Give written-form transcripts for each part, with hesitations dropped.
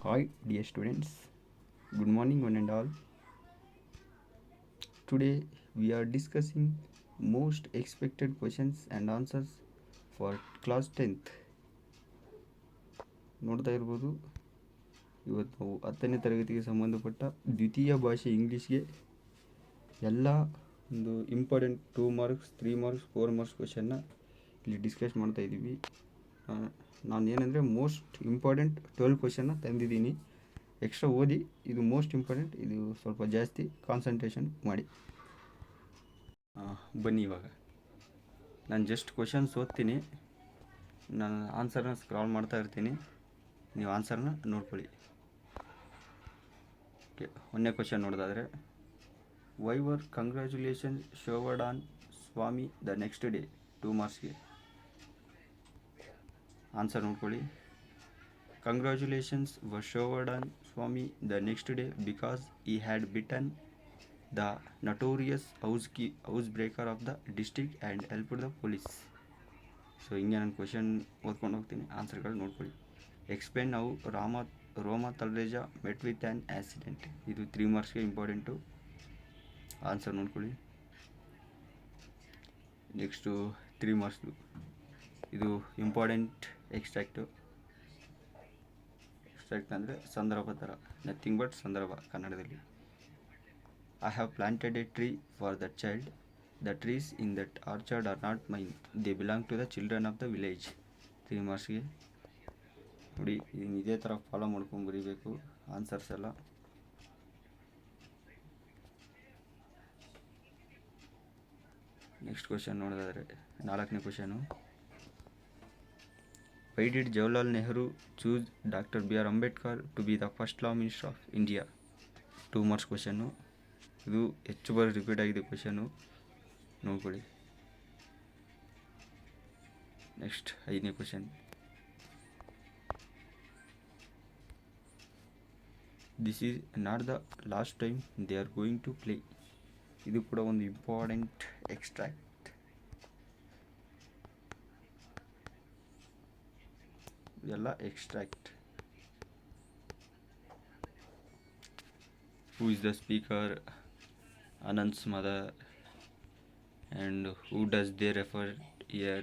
Hi, dear students. Good morning, one and all. Today we are discussing most expected questions and answers for class 10th. ನೋಡ್ತಾ ಇರ್ಬೋದು ಇವತ್ತು ನಾವು 10ನೇ ತರಗತಿಗೆ ಸಂಬಂಧಪಟ್ಟ ದ್ವಿತೀಯ ಭಾಷೆ ಇಂಗ್ಲೀಷ್ಗೆ ಎಲ್ಲ ಒಂದು ಇಂಪಾರ್ಟೆಂಟ್ 2 ಮಾರ್ಕ್ಸ್ 3 ಮಾರ್ಕ್ಸ್ 4 ಮಾರ್ಕ್ಸ್ ಕ್ವೆಶನ್ನ ಇಲ್ಲಿ ಡಿಸ್ಕಸ್ ಮಾಡ್ತಾ ಇದ್ದೀವಿ. ನಾನು ಏನಂದರೆ ಮೋಸ್ಟ್ ಇಂಪಾರ್ಟೆಂಟ್ 12 ಕ್ವೆಶನ್ನ ತಂದಿದ್ದೀನಿ. ಎಕ್ಸ್ಟ್ರಾ ಓದಿ, ಇದು ಮೋಸ್ಟ್ ಇಂಪಾರ್ಟೆಂಟ್, ಇದು ಸ್ವಲ್ಪ ಜಾಸ್ತಿ ಕಾನ್ಸಂಟ್ರೇಷನ್ ಮಾಡಿ. ಬನ್ನಿ, ಇವಾಗ ನಾನು ಜಸ್ಟ್ ಕ್ವೆಶನ್ಸ್ ಓದ್ತೀನಿ, ನಾನು ಆನ್ಸರ್ನ ಸ್ಕ್ರಾಲ್ ಮಾಡ್ತಾ ಇರ್ತೀನಿ, ನೀವು ಆನ್ಸರ್ನ ನೋಡ್ಕೊಳ್ಳಿ. ಓಕೆ, ಒಂದನೇ ಕ್ವೆಶನ್ ನೋಡೋದಾದರೆ, why were congratulation showered on Swami the next day? 2 ಮಾರ್ಕ್ಸ್ಗೆ ಆನ್ಸರ್ ನೋಡ್ಕೊಳ್ಳಿ. Congratulations were showered on Swami the next day because he had beaten the notorious housebreaker of the district and helped the police. So ಹಿಂಗೆ ನಾನು question ಓದ್ಕೊಂಡು ಹೋಗ್ತೀನಿ, ಆನ್ಸರ್ಗಳು ನೋಡ್ಕೊಳ್ಳಿ. Explain how Roma Talreja met with an accident. ಇದು 3 ಮಾರ್ಕ್ಸ್ಗೆ important, answer ನೋಡ್ಕೊಳ್ಳಿ. Next 3 ಮಾರ್ಕ್ಸ್ದು ಇದು ಇಂಪಾರ್ಟೆಂಟ್ ಎಕ್ಸ್ಟ್ರಾಕ್ಟು. ಅಂದರೆ ಸಂದರ್ಭ ಥರ, ನಥಿಂಗ್ ಬಟ್ ಸಂದರ್ಭ ಕನ್ನಡದಲ್ಲಿ. I have planted a tree for that child. The trees in that orchard are not mine, they belong to the children of the village. 3 ಮಾರ್ಕ್ಸ್ಗೆ ನೋಡಿ, ಇದನ್ನು ಇದೇ ಥರ ಫಾಲೋ ಮಾಡ್ಕೊಂಡು ಬರೀಬೇಕು ಆನ್ಸರ್ಸ್ ಎಲ್ಲ. ನೆಕ್ಸ್ಟ್ ಕ್ವೆಶನ್ ನೋಡೋದಾದರೆ 4ನೇ question, why did Jawaharlal Nehru choose doctor B R Ambedkar to be the first law minister of India? 2 marks question, ಇದು ಹೆಚ್ಚು ಬಾರಿ ರಿಪೀಟ್ ಆಗಿದೆ ಕ್ವೆಶನು, ನೋಡ್ಕೊಳ್ಳಿ. ನೆಕ್ಸ್ಟ್ 5ನೇ question, this is not the last time they are going to play. ಇದು ಕೂಡ ಒಂದು important extract. ಎಲ್ಲ extract. Who is the speaker? Anand's mother. And who does they refer here?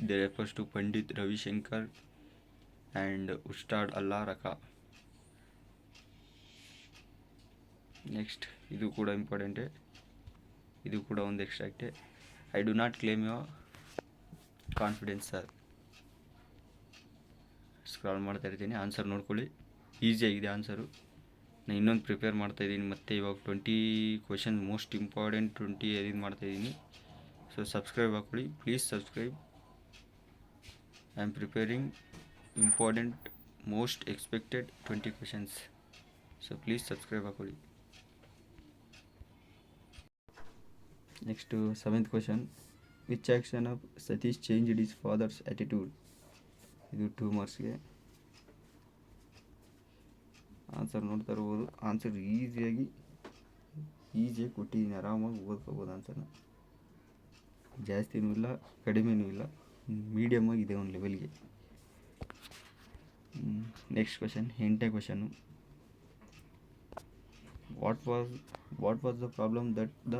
They refers to Pandit Ravi Shankar and Ustad Allah Raka. Next ಇದು ಕೂಡ ಇಂಪಾರ್ಟೆಂಟೇ, ಇದು ಕೂಡ ಒಂದು ಎಕ್ಸ್ಟ್ರಾಕ್ಟೇ. I do not claim your confidence sir. Scroll ಮಾಡ್ತಾ ಇರ್ತೀನಿ, answer ನೋಡ್ಕೊಳ್ಳಿ. ಈಸಿಯಾಗಿದೆ ಆನ್ಸರು. ನಾನು ಇನ್ನೊಂದು ಪ್ರಿಪೇರ್ ಮಾಡ್ತಾಯಿದ್ದೀನಿ, ಮತ್ತು ಇವಾಗ 20 ಕ್ವೆಶನ್ ಮೋಸ್ಟ್ ಇಂಪಾರ್ಟೆಂಟ್ 20 ಇದು ಮಾಡ್ತಾಯಿದ್ದೀನಿ. ಸೊ ಸಬ್ಸ್ಕ್ರೈಬ್ ಹಾಕೊಳ್ಳಿ, please subscribe. I am preparing important most expected 20 questions. So please subscribe ಹಾಕೊಳ್ಳಿ. Next 7th question, which action of Satish changed his father's attitude? ಇದು 2 ಮಾರ್ಕ್ಸ್ಗೆ. ಆನ್ಸರ್ ನೋಡ್ತಾ ಇರ್ಬೋದು, ಆನ್ಸರ್ ಈಸಿಯಾಗಿ ಕೊಟ್ಟಿದ್ದೀನಿ, ಆರಾಮಾಗಿ ಓದ್ಕೋಬೋದು ಆನ್ಸರ್ನ. ಜಾಸ್ತಿನೂ ಇಲ್ಲ, ಕಡಿಮೆನೂ ಇಲ್ಲ, ಮೀಡಿಯಮ್ ಆಗಿದೆ ಒಂದು ಲೆವೆಲ್ಗೆ. ನೆಕ್ಸ್ಟ್ ಕ್ವೆಶನ್, 8ನೇ question, what was the problem that the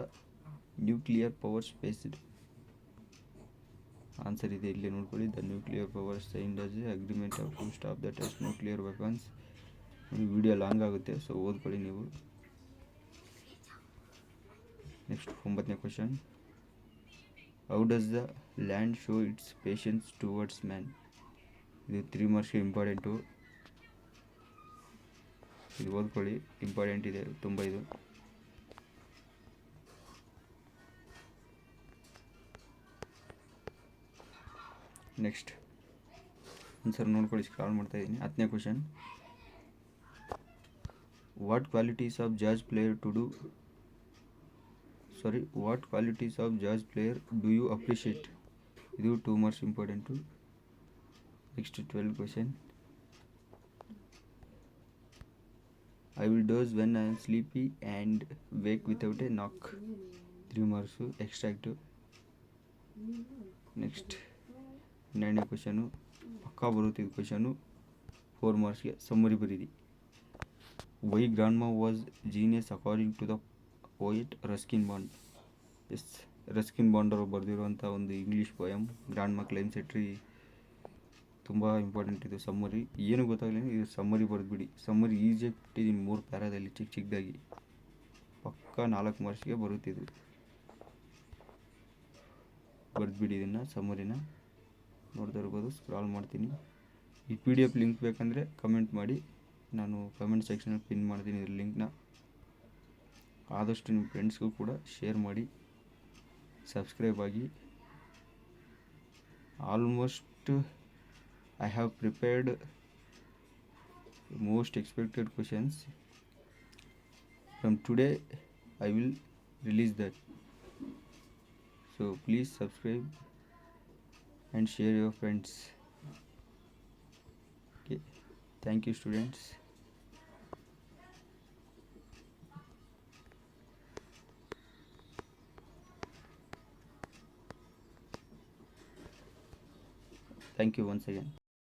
nuclear powers faced? Answer ಇದೆ, ಇಲ್ಲೇ ನೋಡ್ಕೊಳ್ಳಿ. The nuclear powers signed as a agreement of to stop the test nuclear weapons. Video long ಆಗುತ್ತೆ, ಸೊ ಓದ್ಕೊಳ್ಳಿ ನೀವು. ನೆಕ್ಸ್ಟ್ 9ನೇ question, how does the land show its patience towards man? ಇದು 3 ಮಾರ್ಕ್ಸ್ಗೆ important, ಇದು ಓದ್ಕೊಳ್ಳಿ, ಇಂಪಾರ್ಟೆಂಟ್ ಇದೆ ತುಂಬ ಇದು. ನೆಕ್ಸ್ಟ್ ಆನ್ಸರ್ ನೋಡ್ಕೊಳ್ಳಿ, ಸ್ಕ್ರಾಲ್ ಮಾಡ್ತಾ ಇದ್ದೀನಿ. 10ನೇ question, what qualities of jazz player do you appreciate? ಇದು 2 marks important. Next 12th question, I will doze when I am sleepy and wake without a knock. 3 marks extract. Next 9ನೇ question, ಪಕ್ಕಾ ಬರುತ್ತೆ ಇದು question. 4 ಮಾರ್ಕ್ಸ್ಗೆ summary ಬರೀರಿ. Why grandma was genius according to the poet Ruskin Bond. Yes, Ruskin Bond ಅವರು ಬರೆದಿರುವಂಥ ಒಂದು English poem grandma climbs a tree. ತುಂಬ ಇಂಪಾರ್ಟೆಂಟ್ ಇದು ಸಮ್ಮರಿ. ಏನು ಗೊತ್ತಾಗಲಿಲ್ಲ, ಇದು ಸಮ್ಮರಿ ಬರೆದ್ಬಿಡಿ. ಸಮ್ಮರಿ ಈಸಿಯಾಗಿ ಕೊಟ್ಟಿದ್ದೀನಿ 3 ಪ್ಯಾರಾದಲ್ಲಿ ಚಿಕ್ಕದಾಗಿ. ಪಕ್ಕ 4 ಮಾರ್ಕ್ಸ್ಗೆ ಬರುತ್ತಿದ್ದು. ಬರೆದ್ಬಿಡಿ ಇದನ್ನು ಸಮ್ಮರಿನ. ನೋಡ್ತಾ ಇರ್ಬೋದು, ಸ್ಕ್ರಾಲ್ ಮಾಡ್ತೀನಿ. ಈ PDF ಲಿಂಕ್ ಬೇಕಂದರೆ ಕಮೆಂಟ್ ಮಾಡಿ, ನಾನು ಕಮೆಂಟ್ ಸೆಕ್ಷನಲ್ಲಿ ಪಿನ್ ಮಾಡ್ತೀನಿ ಇದ್ರ ಲಿಂಕ್ನ. ಆದಷ್ಟು ನಿಮ್ಮ ಫ್ರೆಂಡ್ಸ್ಗೂ ಕೂಡ ಶೇರ್ ಮಾಡಿ, ಸಬ್ಸ್ಕ್ರೈಬ್ ಆಗಿ. Almost I have prepared most expected questions. From today I will release that. So please subscribe and share your friends. Okay. Thank you, students. Thank you once again.